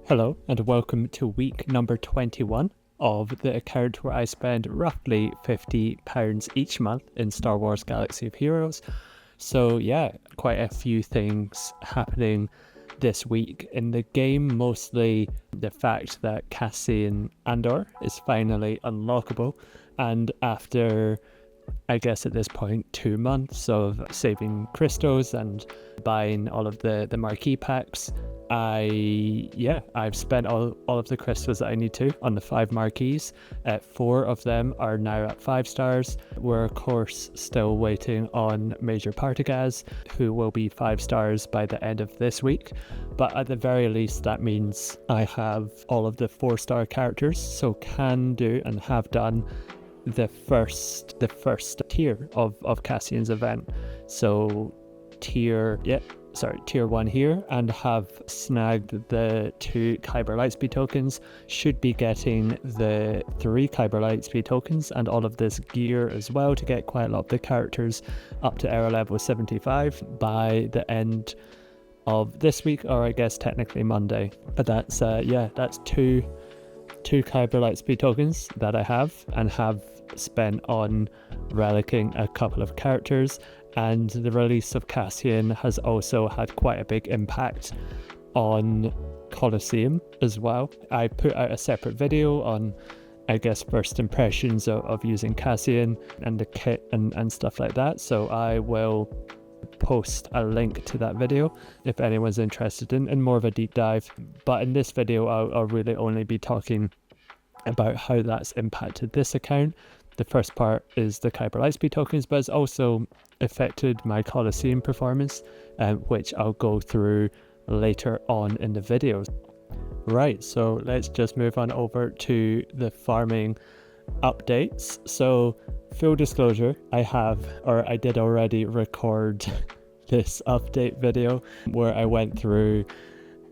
Hello and welcome to week number 21 of the account where I spend roughly £50 each month in Star Wars Galaxy of Heroes. So yeah, quite a few things happening this week in the game, mostly the fact that Cassian Andor is finally unlockable, and after I guess at this point 2 months of saving crystals and buying all of the marquee packs, I've spent all of the crystals that I need to on the 5 marquees. 4 of them are now at 5 stars. We're of course still waiting on Major Partagaz, who will be 5 stars by the end of this week, but at the very least that means I have all of the 4-star characters, so can do and have done the first tier of Cassian's event. So tier 1 here, and have snagged the 2 Kyber LST tokens, should be getting the 3 Kyber LST tokens and all of this gear as well to get quite a lot of the characters up to era level 75 by the end of this week, or I guess technically Monday. But that's that's two Kyber LST tokens that I have spent on relicking a couple of characters, and the release of Cassian has also had quite a big impact on Coliseum as well. I put out a separate video on, I guess, first impressions of using Cassian and the kit and stuff like that, so I will post a link to that video if anyone's interested in more of a deep dive. But in this video I'll really only be talking about how that's impacted this account. The first part is the Kyber LST tokens, but it's also affected my Coliseum performance, which I'll go through later on in the video. Right, so let's just move on over to the farming updates. So full disclosure, I did already record this update video where I went through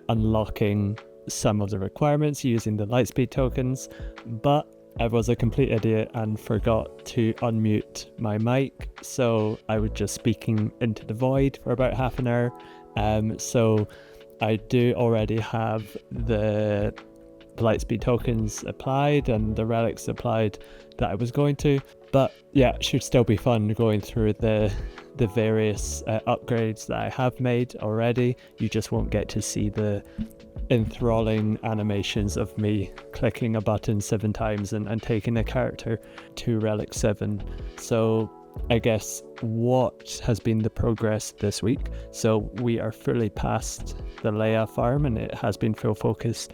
unlocking some of the requirements using the Lightspeed tokens, but I was a complete idiot and forgot to unmute my mic, so I was just speaking into the void for about half an hour. So I do already have the Lightspeed tokens applied and the relics applied that I was going to, but yeah, it should still be fun going through the various upgrades that I have made already. You just won't get to see the enthralling animations of me clicking a button 7 times and taking a character to relic 7. So I guess what has been the progress this week? So we are fully past the Leia farm, and it has been full focus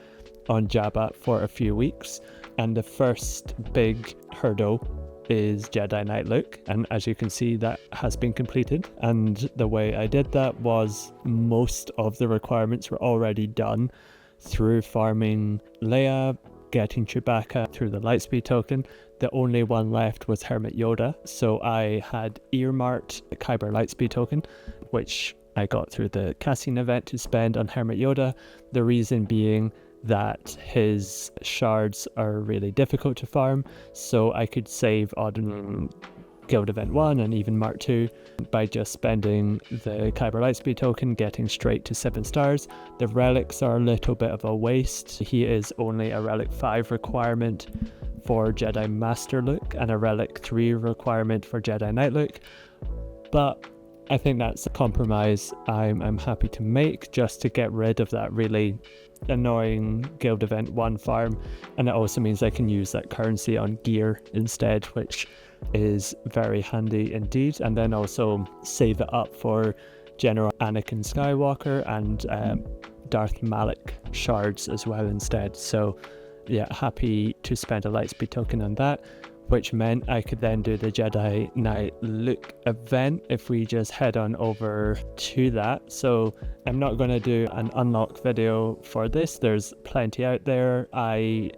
on Jabba for a few weeks, and the first big hurdle is Jedi Knight Luke, and as you can see that has been completed. And the way I did that was most of the requirements were already done through farming Leia, getting Chewbacca through the Lightspeed token. The only one left was Hermit Yoda, so I had earmarked the Kyber Lightspeed token, which I got through the Cassian event, to spend on Hermit Yoda. The reason being that his shards are really difficult to farm, so I could save on Guild Event 1 and even Mark 2 by just spending the Kyber Lightspeed token, getting straight to 7 stars. The relics are a little bit of a waste. He is only a relic 5 requirement for Jedi Master Luke and a relic 3 requirement for Jedi Knight Luke, but I think that's a compromise I'm happy to make, just to get rid of that really annoying Guild Event 1 farm, and it also means I can use that currency on gear instead, which is very handy indeed, and then also save it up for General Anakin Skywalker and Darth Malak shards as well instead. So yeah, happy to spend a Lightspeed token on that, which meant I could then do the Jedi Knight Luke event if we just head on over to that. So I'm not going to do an unlock video for this, there's plenty out there. I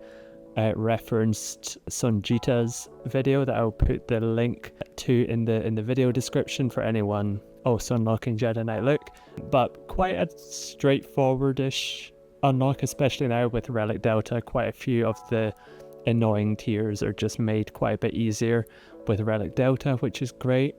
referenced Sunjita's video that I'll put the link to in the video description for anyone also unlocking Jedi Knight Luke, but quite a straightforward-ish unlock, especially now with Relic Delta. Quite a few of the annoying tiers are just made quite a bit easier with Relic Delta, which is great.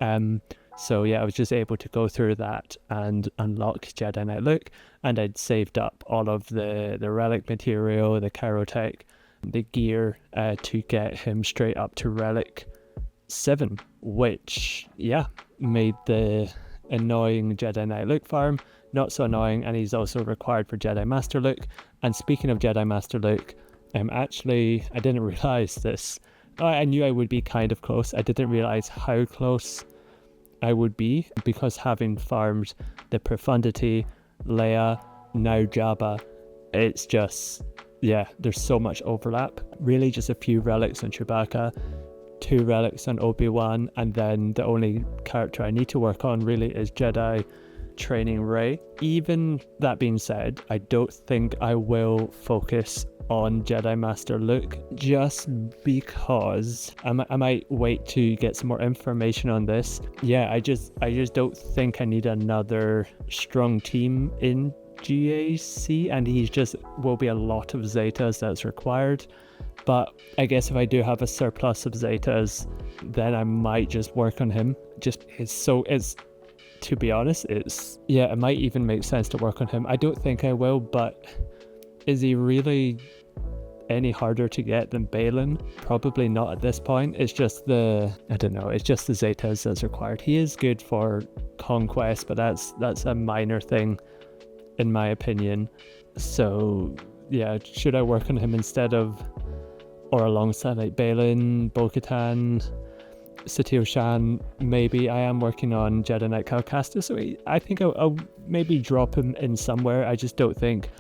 So yeah, I was just able to go through that and unlock Jedi Knight Luke, and I'd saved up all of the relic material, the Kyrotech, the gear to get him straight up to Relic 7, which yeah, made the annoying Jedi Knight Luke farm not so annoying, and he's also required for Jedi Master Luke. And speaking of Jedi Master Luke, actually, I didn't realize this. I knew I would be kind of close. I didn't realize how close I would be, because having farmed the Profundity, Leia, now Jabba, it's just, yeah, there's so much overlap. Really just a few relics on Chewbacca, 2 relics on Obi-Wan, and then the only character I need to work on really is Jedi training Rey. Even that being said, I don't think I will focus on Jedi Master Luke, just because I might wait to get some more information on this. Yeah, I just don't think I need another strong team in GAC, and he's just will be a lot of Zetas that's required. But I guess if I do have a surplus of Zetas, then I might just work on him. To be honest, it might even make sense to work on him. I don't think I will, but is he really any harder to get than Balin? Probably not at this point. It's just it's just the Zetas that's required. He is good for conquest, but that's a minor thing in my opinion. So yeah, should I work on him instead of or alongside like Balin, Bo-Katan, Satele Shan? Maybe. I am working on Jedi Knight Cal Kestis, so I think I'll maybe drop him in somewhere. I just don't think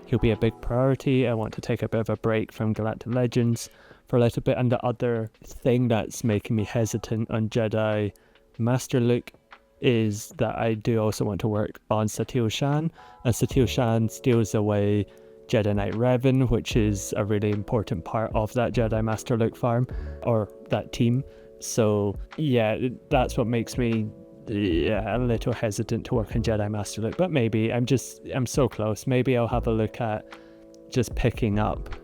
he'll be a big priority. I want to take a bit of a break from Galactic Legends for a little bit. And the other thing that's making me hesitant on Jedi Master Luke is that I do also want to work on Satele Shan, and Satele Shan steals away Jedi Knight Revan, which is a really important part of that Jedi Master Luke farm, or that team. So yeah, that's what makes me a little hesitant to work on Jedi Master Luke. But maybe I'm so close. Maybe I'll have a look at just picking up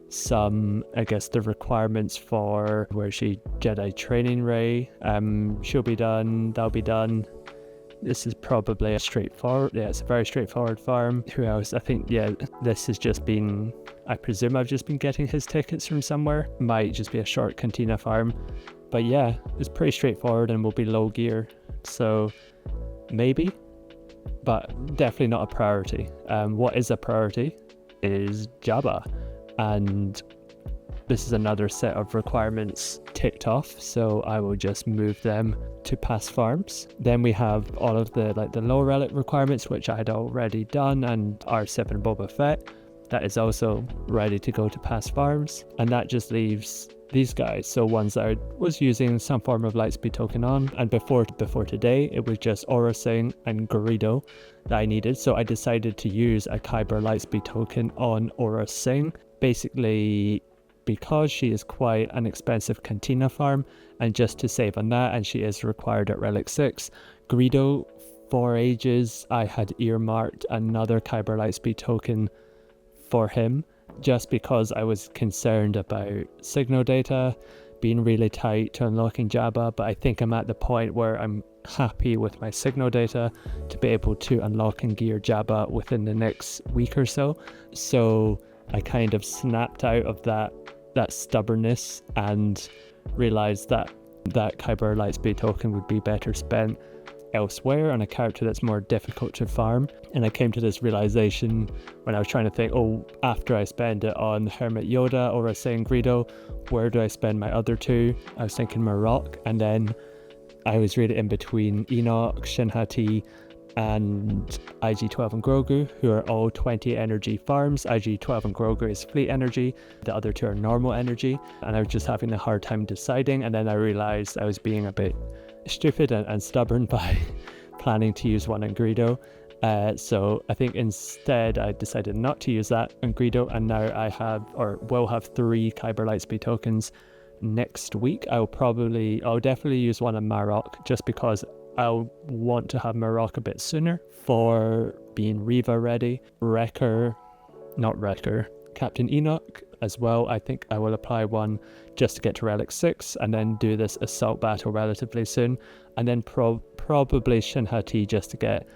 some, I guess, the requirements for where she Jedi training Rey. She'll be done, that'll be done. This is probably it's a very straightforward farm. Who else? I think, this has just been, I presume I've just been getting his tickets from somewhere. Might just be a short cantina farm. But yeah, it's pretty straightforward and will be low gear. So maybe, but definitely not a priority. What is a priority is Jabba. And this is another set of requirements ticked off, so I will just move them to past farms. Then we have all of the low relic requirements, which I had already done, and R7 Boba Fett, that is also ready to go to past farms. And that just leaves these guys, so ones that I was using some form of lightspeed token on, and before today it was just Aura Singh and Greedo that I needed. So I decided to use a Kyber lightspeed token on Aura Singh, basically because she is quite an expensive cantina farm, and just to save on that, and she is required at Relic 6. Greedo, for ages I had earmarked another Kyber lightspeed token for him, just because I was concerned about signal data being really tight to unlocking Jabba. But I think I'm at the point where I'm happy with my signal data to be able to unlock and gear Jabba within the next week or so. So I kind of snapped out of that stubbornness and realized that Kyber lightspeed token would be better spent elsewhere on a character that's more difficult to farm. And I came to this realization when I was trying to think, after I spend it on Hermit Yoda or Saying Greedo, where do I spend my other two? I was thinking Marok, and then I was really in between Enoch, Shinhati, and IG-12 and Grogu, who are all 20 energy farms. IG-12 and Grogu is fleet energy, the other two are normal energy, and I was just having a hard time deciding. And then I realized I was being a bit stupid and stubborn by planning to use one on Greedo. So I think instead I decided not to use that on Greedo, and now I will have 3 Kyber lightspeed tokens next week. I'll definitely use one on Marok, just because I'll want to have Marok a bit sooner for being Reva ready. Captain Enoch as well. I think I will apply one just to get to Relic 6 and then do this assault battle relatively soon, and then probably Shin Hati just to get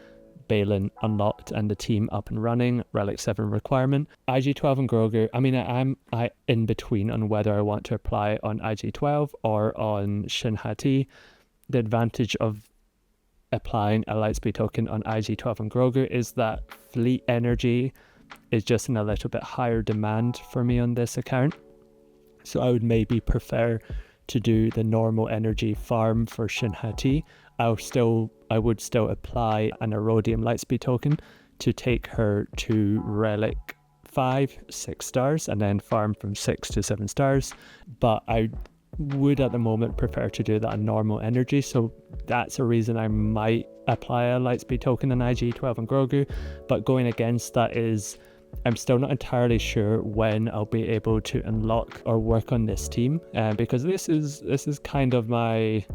Balin unlocked and the team up and running, Relic 7 requirement. IG-12 and Grogu, I mean, I'm in between on whether I want to apply it on IG-12 or on Shin Hati. The advantage of applying a Lightspeed token on IG-12 and Grogu is that fleet energy is just in a little bit higher demand for me on this account. So I would maybe prefer to do the normal energy farm for Shin Hati. I would still apply an Erodium Lightspeed token to take her to Relic 5, 6 stars, and then farm from 6 to 7 stars. But I would at the moment prefer to do that on normal energy, so that's a reason I might apply a Lightspeed token on IG-12 and Grogu. But going against that is I'm still not entirely sure when I'll be able to unlock or work on this team, because this is kind of my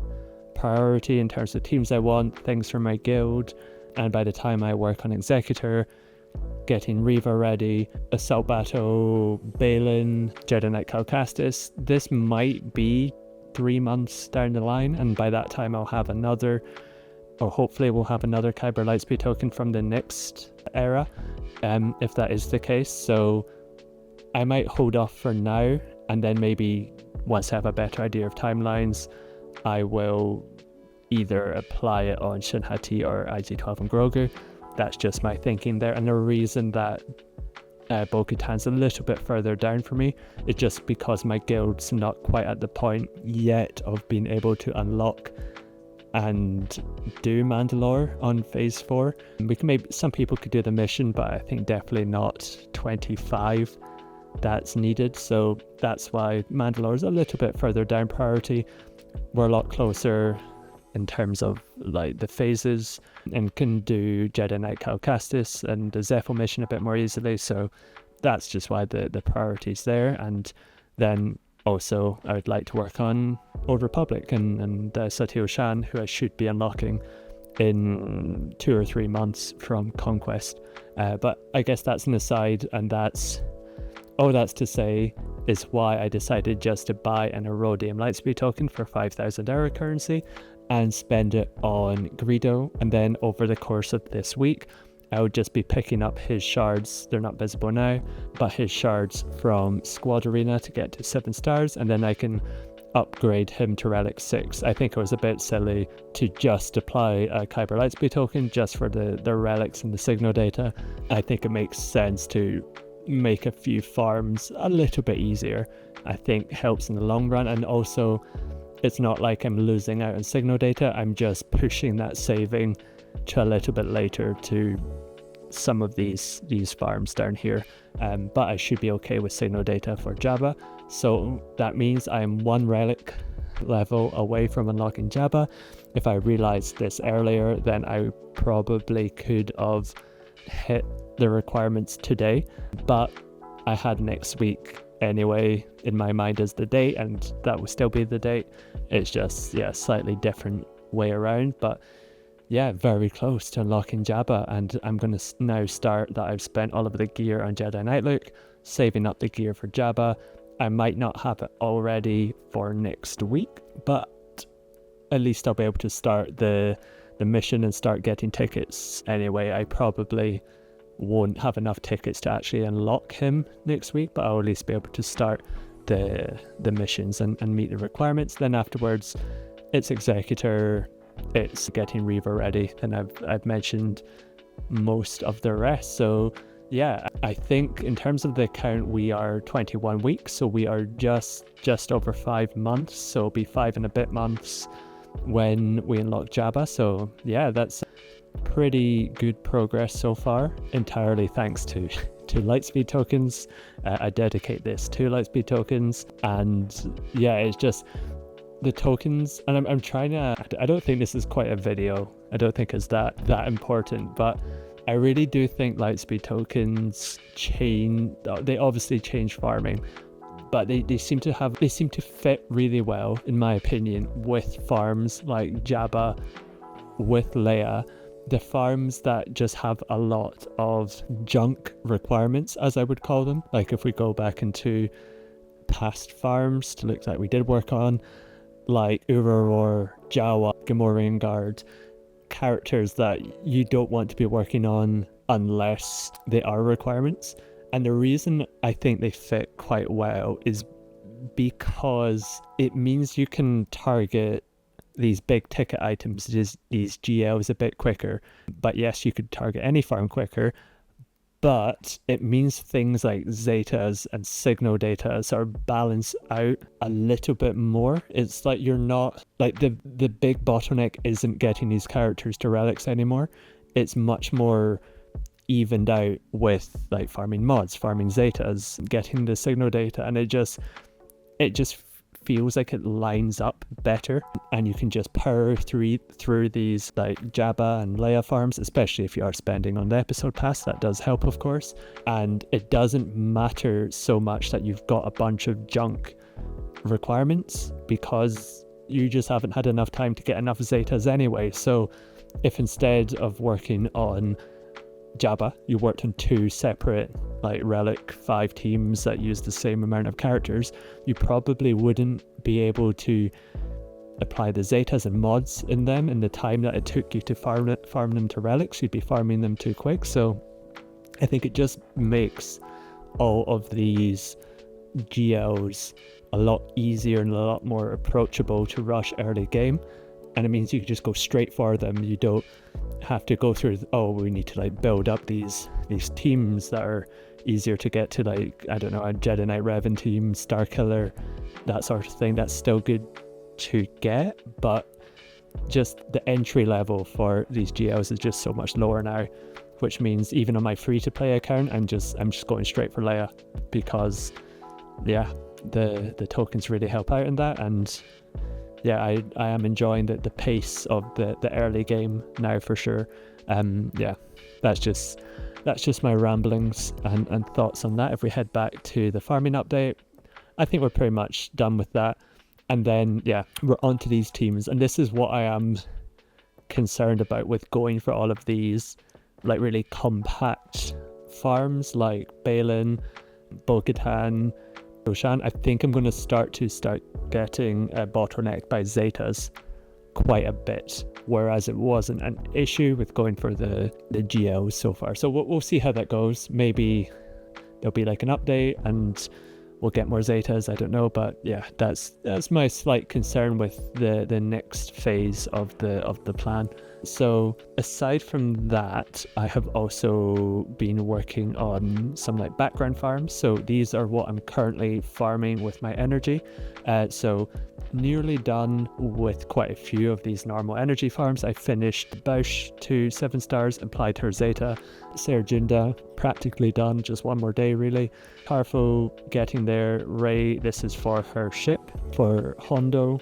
priority in terms of teams I want, things for my guild, and by the time I work on Executor, getting Reva ready, Assault Battle, Balin, Jedi Knight Cal Kestis, this might be 3 months down the line, and by that time I'll have another, or hopefully we'll have another Kyber Lightspeed token from the next era, if that is the case. So I might hold off for now, and then maybe once I have a better idea of timelines, I will either apply it on Shin Hati or IG-12 and Grogu. That's just my thinking there. And the reason that Bo-Katan's a little bit further down for me is just because my guild's not quite at the point yet of being able to unlock and do Mandalore on phase 4. We can maybe, some people could do the mission, but I think definitely not 25 that's needed. So that's why Mandalore is a little bit further down priority. We're a lot closer in terms of like the phases, and can do Jedi Knight Cal Kestis and the Zephyr mission a bit more easily. So that's just why the priority's there. And then also I would like to work on Old Republic and Satio Shan, who I should be unlocking in 2 or 3 months from Conquest. But I guess that's an aside, and that's to say is why I decided just to buy an Erodium Lightspeed token for 5,000 Era currency and spend it on Greedo, and then over the course of this week I would just be picking up his shards. They're not visible now, but his shards from Squad Arena to get to 7 stars, and then I can upgrade him to Relic 6. I think it was a bit silly to just apply a Kyber Lightspeed token just for the relics and the signal data. I think it makes sense to make a few farms a little bit easier. I think helps in the long run, and also it's not like I'm losing out on signal data. I'm just pushing that saving to a little bit later to some of these farms down here, but I should be okay with signal data for Jabba. So that means I'm 1 relic level away from unlocking Jabba. If I realized this earlier, then I probably could have hit the requirements today, but I had next week anyway in my mind as the date, and that will still be the date. It's just slightly different way around, but very close to unlocking Jabba. And I'm going to now start that I've spent all of the gear on Jedi Knight Luke, saving up the gear for Jabba. I might not have it already for next week, but at least I'll be able to start the mission and start getting tickets anyway. I probably won't have enough tickets to actually unlock him next week, but I'll at least be able to start the missions and meet the requirements. Then afterwards it's Executor, it's getting Reva ready, and I've mentioned most of the rest. So I think in terms of the count we are 21 weeks, so we are just over 5 months, so it'll be 5 and a bit months when we unlock Jabba. So that's pretty good progress so far, entirely thanks to Lightspeed tokens. I dedicate this to Lightspeed tokens, and it's just the tokens. And I'm trying to, I don't think this is quite a video, I don't think it's that important, but I really do think Lightspeed tokens they obviously change farming, but they seem to fit really well, in my opinion, with farms like Jabba, with Leia, the farms that just have a lot of junk requirements, as I would call them. Like if we go back into past farms to look that we did work on, like Uraror, Jawa, Gamorrean Guard, characters that you don't want to be working on unless they are requirements. And the reason I think they fit quite well is because it means you can target these big ticket items, these GLs a bit quicker. But yes, you could target any farm quicker, but it means things like Zetas and signal data sort of balance out a little bit more. It's like you're not, like the big bottleneck isn't getting these characters to relics anymore. It's much more evened out with like farming mods, farming Zetas, getting the signal data, and it just feels like it lines up better, and you can just power through these like Jabba and Leia farms, especially if you are spending on the episode pass. That does help, of course, and it doesn't matter so much that you've got a bunch of junk requirements, because you just haven't had enough time to get enough Zetas anyway. So if instead of working on Jabba, you worked on 2 separate like relic 5 teams that use the same amount of characters, you probably wouldn't be able to apply the Zetas and mods in them in the time that it took you to farm them to relics. You'd be farming them too quick. So I think it just makes all of these GLs a lot easier and a lot more approachable to rush early game, and it means you can just go straight for them. You don't have to go through, oh, we need to like build up these teams that are easier to get to, like, I don't know, a Jedi Knight Revan team, Starkiller, that sort of thing. That's still good to get, but just the entry level for these GLs is just so much lower now, which means even on my free to play account, I'm just going straight for Leia, because yeah, the tokens really help out in that. And yeah, I am enjoying the pace of the early game now for sure. Yeah, that's just my ramblings and thoughts on that. If we head back to the farming update, I think we're pretty much done with that. And then, yeah, we're onto these teams. And this is what I am concerned about with going for all of these, like, really compact farms like Balin, Bo-Katan, Roshan. I think I'm going to start getting bottlenecked by Zetas quite a bit, whereas it wasn't an issue with going for the GLs so far. So we'll see how that goes. Maybe there'll be like an update and we'll get more Zetas, I don't know. But yeah, that's my slight concern with the next phase of the plan. So aside from that, I have also been working on some like background farms. So these are what I'm currently farming with my energy. So nearly done with quite a few of these normal energy farms. I finished Bausch to 7 stars, applied her Zeta. Serjunda, practically done, just one more day really. Carfo, getting there. Ray, this is for her ship, for Hondo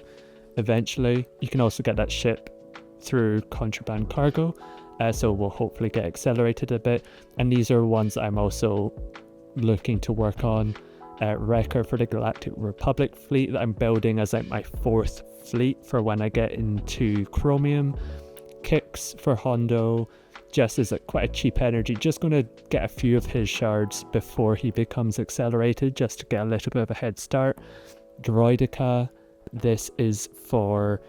eventually. You can also get that ship through contraband cargo, so we'll hopefully get accelerated a bit. And these are ones I'm also looking to work on. Wrecker for the Galactic Republic fleet that I'm building as like my 4th fleet for when I get into Chromium. Kicks for Hondo, just as quite a cheap energy, just going to get a few of his shards before he becomes accelerated, just to get a little bit of a head start. Droidica, this is for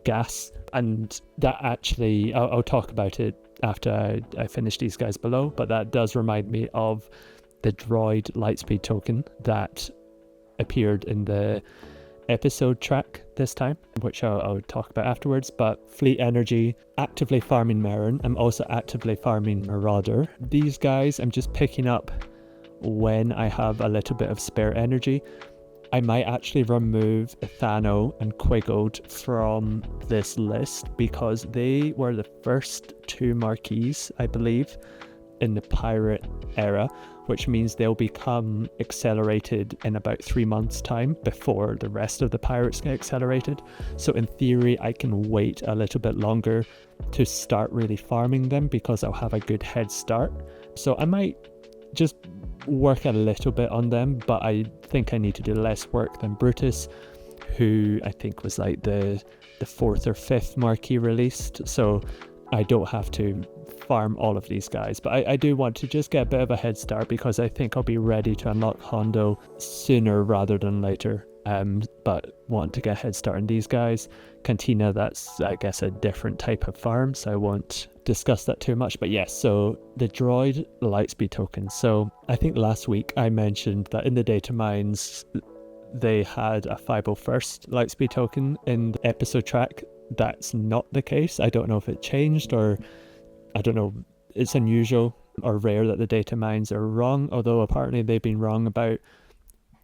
gas, and that actually I'll talk about it after I finish these guys below, but that does remind me of the droid lightspeed token that appeared in the episode track this time, which I'll talk about afterwards. But fleet energy, actively farming Marin. I'm also actively farming Marauder. These guys I'm just picking up when I have a little bit of spare energy. I might actually remove Ethano and Quiggled from this list because they were the first 2 marquees, I believe, in the pirate era, which means they'll become accelerated in about 3 months' time before the rest of the pirates get accelerated. So in theory, I can wait a little bit longer to start really farming them because I'll have a good head start. So I might just work a little bit on them, but I think I need to do less work than Brutus, who I think was like the 4th or 5th marquee released. So I don't have to farm all of these guys, but I do want to just get a bit of a head start because I think I'll be ready to unlock Hondo sooner rather than later. But want to get a head start on these guys. Cantina, that's I guess a different type of farm, so I won't discuss that too much. But yes, so the Droid Lightspeed tokens. So I think last week I mentioned that in the data mines they had a 501st Lightspeed token in the episode track. That's not the case. I don't know if it changed, or I don't know, it's unusual or rare that the data mines are wrong, although apparently they've been wrong about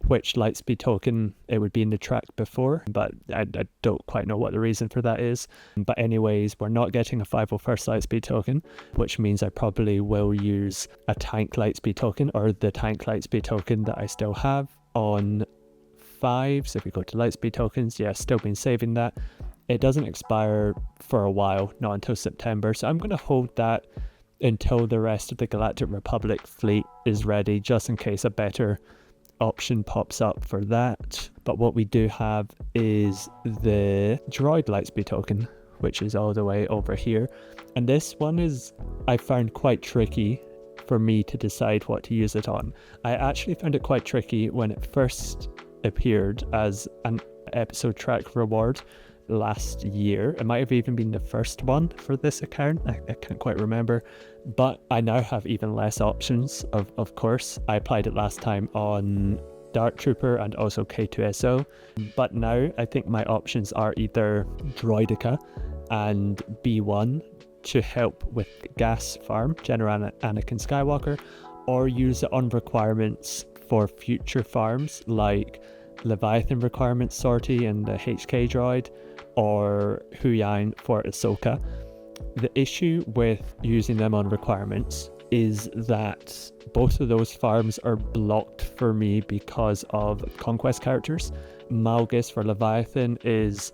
which Lightspeed token it would be in the track before, but I don't quite know what the reason for that is. But anyways, we're not getting a 501st Lightspeed token, which means I probably will use a tank Lightspeed token, or the tank Lightspeed token that I still have on 5. So if we go to Lightspeed tokens, yeah, still been saving that. It doesn't expire for a while, not until September, so I'm going to hold that until the rest of the Galactic Republic fleet is ready, just in case a better option pops up for that. But what we do have is the Droid Lightspeed token, which is all the way over here, and this one is, I found, quite tricky for me to decide what to use it on. I actually found it quite tricky when it first appeared as an episode track reward last year. It might have even been the first one for this account, I can't quite remember, but I now have even less options. Of course, I applied it last time on Dark Trooper and also K2SO, but now I think my options are either Droidica and B1 to help with gas farm, General Anakin Skywalker, or use it on requirements for future farms like Leviathan requirement sortie and the HK droid, or Huyang for Ahsoka. The issue with using them on requirements is that both of those farms are blocked for me because of conquest characters. Malgus for Leviathan is,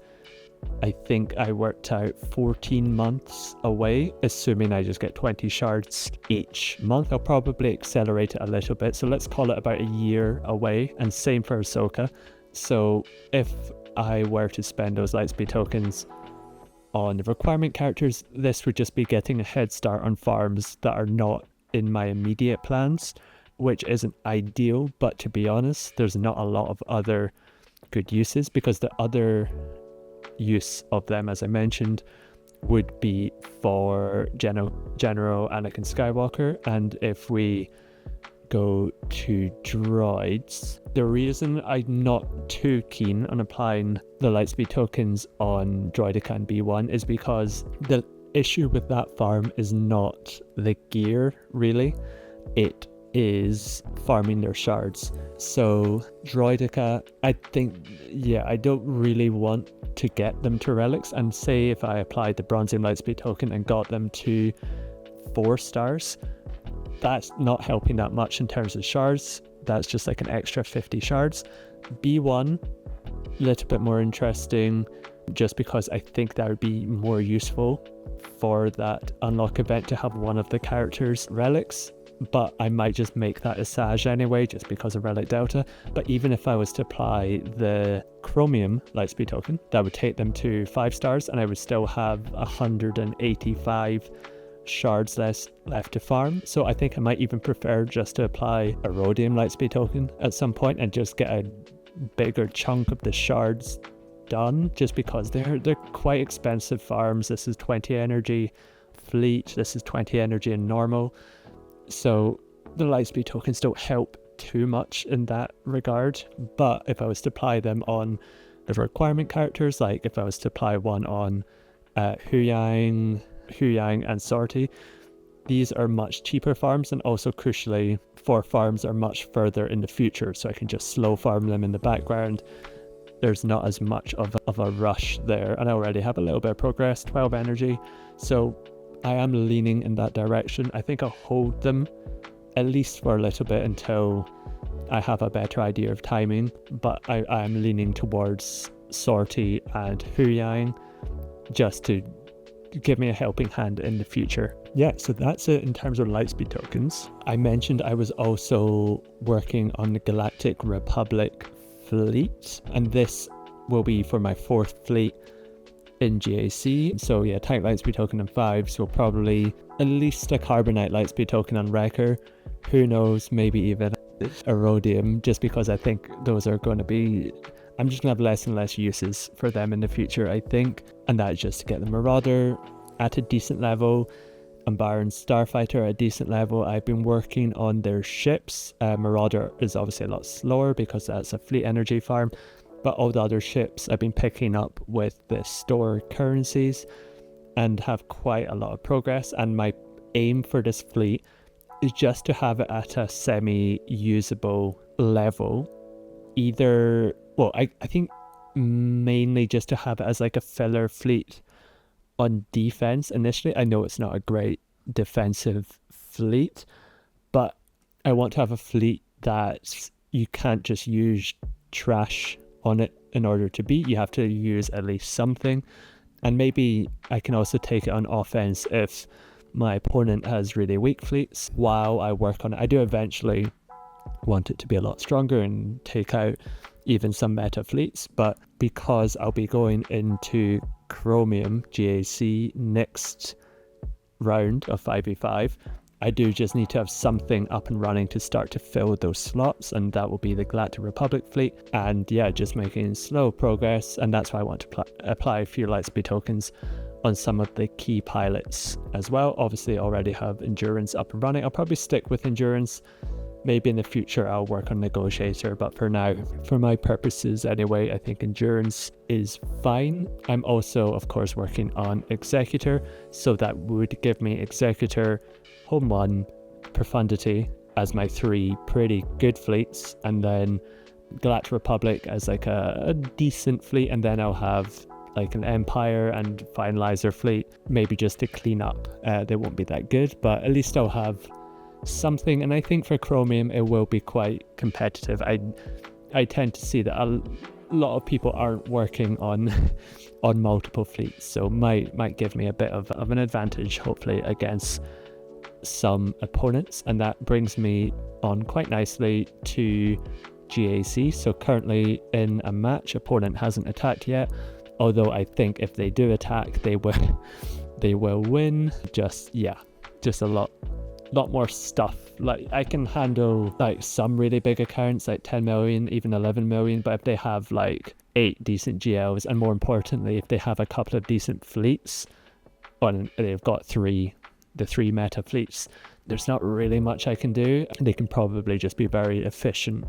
I think I worked out, 14 months away, assuming I just get 20 shards each month. I'll probably accelerate it a little bit, so let's call it about a year away, and same for Ahsoka. So if I were to spend those Lightspeed tokens on the requirement characters, this would just be getting a head start on farms that are not in my immediate plans, which isn't ideal, but to be honest, there's not a lot of other good uses, because the other use of them, as I mentioned, would be for General Anakin Skywalker. And if we go to droids, the reason I'm not too keen on applying the Lightspeed tokens on Droidica and B1 is because the issue with that farm is not the gear, really. It is farming their shards. So Droidica, I think, yeah, I don't really want to get them to relics, and say if I applied the Bronzium Lightspeed token and got them to 4 stars, that's not helping that much in terms of shards. That's just like an extra 50 shards. B1, a little bit more interesting, just because I think that would be more useful for that unlock event to have one of the characters' relics, but I might just make that a Saj anyway, just because of Relic Delta. But even if I was to apply the Chromium Lightspeed token, that would take them to 5 stars, and I would still have 185 shards left to farm. So I think I might even prefer just to apply a Rhodium Lightspeed token at some point and just get a bigger chunk of the shards done, just because they're quite expensive farms. This is 20 energy fleet, this is 20 energy in normal, so the Lightspeed tokens don't help too much in that regard. But if I was to apply them on the requirement characters, like if I was to apply one on Huyang and Sortie, these are much cheaper farms, and also crucially 4 farms are much further in the future, so I can just slow farm them in the background. There's not as much of a rush there, and I already have a little bit of progress, 12 energy, so I am leaning in that direction. I think I'll hold them at least for a little bit until I have a better idea of timing, but I am leaning towards Sortie and Huyang just to give me a helping hand in the future. Yeah, so that's it in terms of Lightspeed tokens. I mentioned I was also working on the Galactic Republic fleet, and this will be for my 4th fleet. in GAC. So yeah, tank lightspeed token on 5, so probably at least a carbonite lightspeed token on Wrecker. Who knows, maybe even a rhodium, just because I think those are going to be, I'm just going to have less and less uses for them in the future, I think. And that's just to get the Marauder at a decent level and Baron Starfighter at a decent level. I've been working on their ships. Marauder is obviously a lot slower because that's a fleet energy farm, but all the other ships I've been picking up with the store currencies and have quite a lot of progress. And my aim for this fleet is just to have it at a semi-usable level. Either, well, I think mainly just to have it as like a filler fleet on defense initially. I know it's not a great defensive fleet, but I want to have a fleet that you can't just use trash on it in order to beat. You have to use at least something. And maybe I can also take it on offense if my opponent has really weak fleets while I work on it. I do eventually want it to be a lot stronger and take out even some meta fleets, but because I'll be going into Chromium GAC next round of 5v5, I do just need to have something up and running to start to fill those slots, and that will be the Galactic Republic fleet. And yeah, just making slow progress, and that's why I want to apply a few lightspeed tokens on some of the key pilots as well. Obviously I already have endurance up and running. I'll probably stick with endurance. Maybe in the future I'll work on negotiator, but for now, for my purposes anyway, I think endurance is fine. I'm also of course working on executor, so that would give me executor, home 1, profundity as my 3 pretty good fleets, and then Galactic Republic as like a decent fleet, and then I'll have like an Empire and Finalizer fleet, maybe just to clean up. They won't be that good, but at least I'll have something. And I think for Chromium it will be quite competitive. I tend to see that a lot of people aren't working on multiple fleets, so might give me a bit of an advantage hopefully against some opponents. And that brings me on quite nicely to GAC. So currently in a match, opponent hasn't attacked yet, although I think if they do attack, they will win. Just a lot more stuff. Like I can handle like some really big accounts like 10 million, even 11 million, but if they have like 8 decent GLs, and more importantly if they have a couple of decent fleets, and they've got the 3 meta fleets, there's not really much I can do. They can probably just be very efficient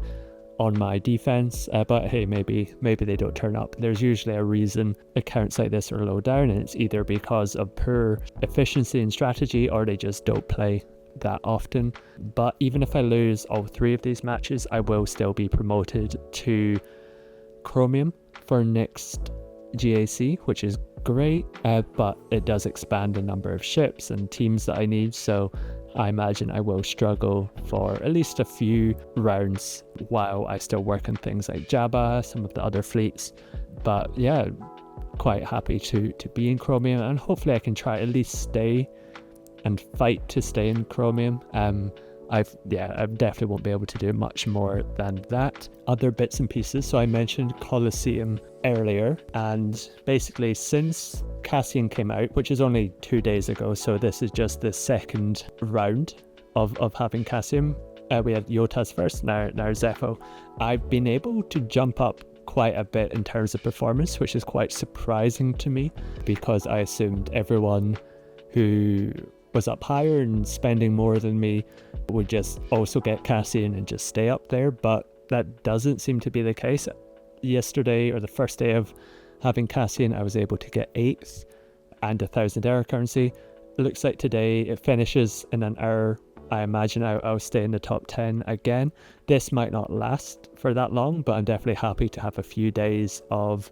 on my defense, but hey, maybe they don't turn up. There's usually a reason accounts like this are low down, and it's either because of poor efficiency and strategy, or they just don't play that often. But even if I lose all 3 of these matches, I will still be promoted to Chromium for next GAC, which is great, but it does expand the number of ships and teams that I need, so I imagine I will struggle for at least a few rounds while I still work on things like Jabba, some of the other fleets. But yeah, quite happy to be in Chromium, and hopefully I can try at least stay and fight to stay in Chromium. I definitely won't be able to do much more than that. Other bits and pieces, so I mentioned Coliseum earlier, and basically since Cassian came out, which is only 2 days ago, so this is just the second round of having Cassian. We had Yotas first, now Zepho. I've been able to jump up quite a bit in terms of performance, which is quite surprising to me, because I assumed everyone who was up higher and spending more than me would just also get Cassian and just stay up there, but that doesn't seem to be the case. Yesterday, or the first day of having Cassian, I was able to get 8th and 1,000 error currency. It looks like today it finishes in an hour. I imagine I'll stay in the top 10 again. This might not last for that long, but I'm definitely happy to have a few days of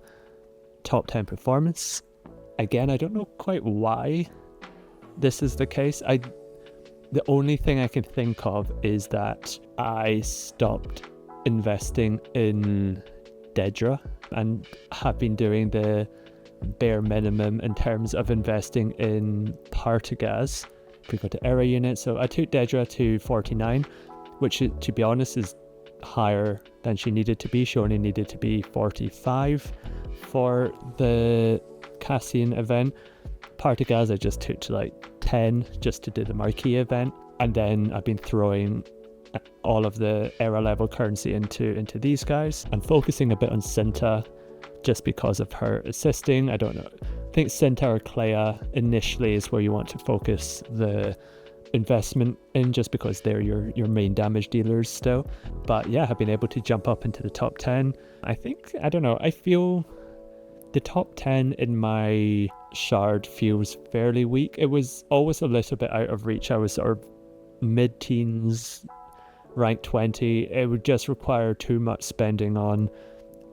top 10 performance. Again, I don't know quite why this is the case. The only thing I can think of is that I stopped investing in Dedra and have been doing the bare minimum in terms of investing in Partagaz. If we go to era units, so I took Dedra to 49, which to be honest is higher than she needed to be. She only needed to be 45 for the Cassian event. Partagas I just took to like 10 just to do the marquee event, and then I've been throwing all of the era level currency into these guys and focusing a bit on Cinta just because of her assisting. I don't know, I think Cinta or Clea initially is where you want to focus the investment in, just because they're your main damage dealers still. But yeah, I've been able to jump up into the top 10. I think, I don't know, I feel the top 10 in my shard feels fairly weak. It was always a little bit out of reach. I was sort of mid-teens, rank 20. It would just require too much spending on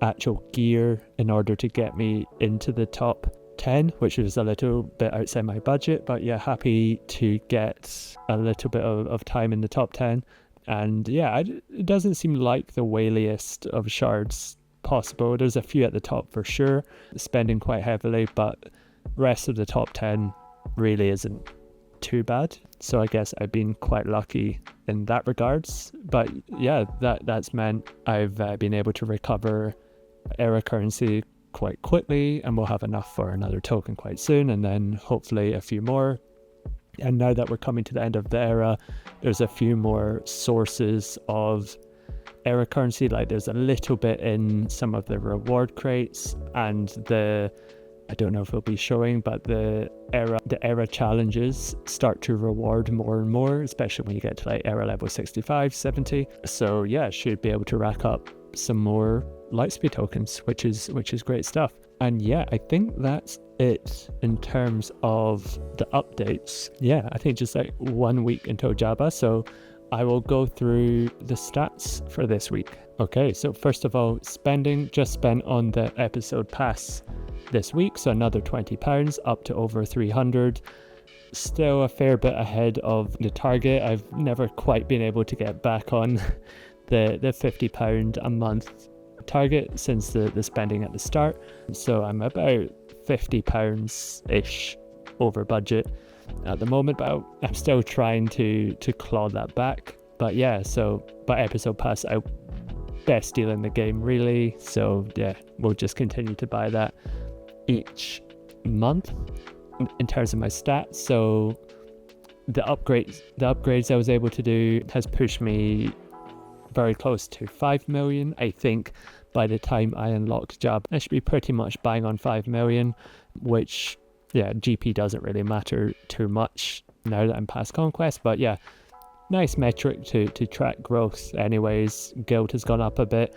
actual gear in order to get me into the top 10, which is a little bit outside my budget. But yeah, happy to get a little bit of time in the top 10. And yeah, it doesn't seem like the whaliest of shards possible. There's a few at the top for sure, spending quite heavily, but rest of the top 10 really isn't too bad. So I guess I've been quite lucky in that regards. But yeah, that's meant I've been able to recover era currency quite quickly, and we'll have enough for another token quite soon, and then hopefully a few more. And now that we're coming to the end of the era, there's a few more sources of era currency. Like there's a little bit in some of the reward crates, and I don't know if it'll be showing, but the era challenges start to reward more and more, especially when you get to like era level 65, 70. So yeah, should be able to rack up some more lightspeed tokens, which is great stuff. And yeah, I think that's it in terms of the updates. Yeah, I think just like 1 week until Jabba, so I will go through the stats for this week. Okay, so first of all, spending, just spent on the episode pass this week, so another £20 up to over 300. Still a fair bit ahead of the target. I've never quite been able to get back on the £50 a month target since the spending at the start, so I'm about £50 ish over budget at the moment, but I'm still trying to claw that back. But yeah, so by episode pass out, best deal in the game really, so yeah, we'll just continue to buy that each month. In terms of my stats, so the upgrades I was able to do has pushed me very close to 5 million. I think by the time I unlock Jabba, I should be pretty much buying on 5 million, which yeah, GP doesn't really matter too much now that I'm past Conquest. But yeah, nice metric to track growth anyways. Guild has gone up a bit.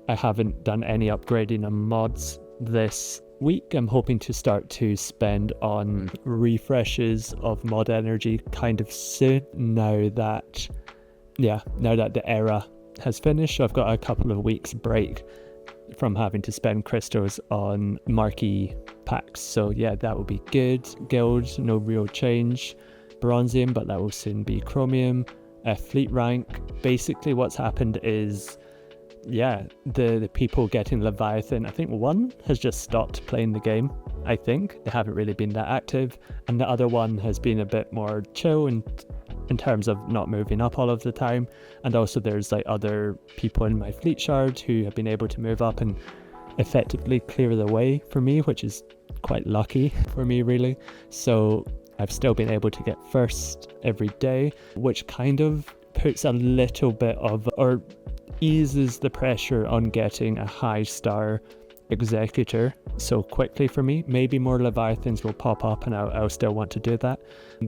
I haven't done any upgrading on mods this week. I'm hoping to start to spend on refreshes of mod energy kind of soon, now that the era has finished. So I've got a couple of weeks break from having to spend crystals on marquee packs, so yeah, that will be good. Guild, no real change. Bronzium, but that will soon be chromium. Fleet rank, basically what's happened is, yeah, the people getting Leviathan, I think one has just stopped playing the game. I think they haven't really been that active, and the other one has been a bit more chill and in terms of not moving up all of the time. And also there's like other people in my fleet shard who have been able to move up and effectively clear the way for me, which is quite lucky for me really. So I've still been able to get first every day, which kind of puts a little bit of, or eases the pressure on getting a high star executor so quickly for me. Maybe more Leviathans will pop up and I'll still want to do that,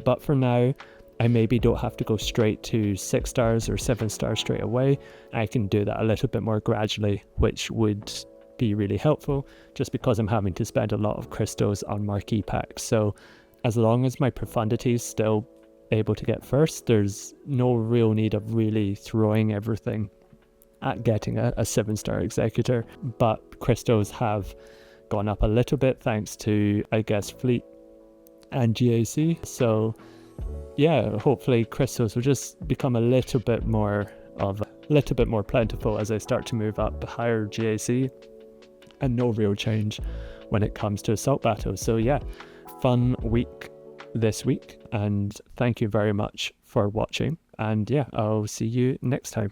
but for now I maybe don't have to go straight to 6 stars or 7 stars straight away. I can do that a little bit more gradually, which would be really helpful, just because I'm having to spend a lot of crystals on marquee packs. So as long as my profundity is still able to get first, there's no real need of really throwing everything at getting a 7-star executor. But crystals have gone up a little bit thanks to, I guess, fleet and GAC. So yeah, hopefully crystals will just become a little bit more plentiful as I start to move up higher GAC, and no real change when it comes to assault battles. So yeah, fun week this week, and thank you very much for watching, and yeah, I'll see you next time.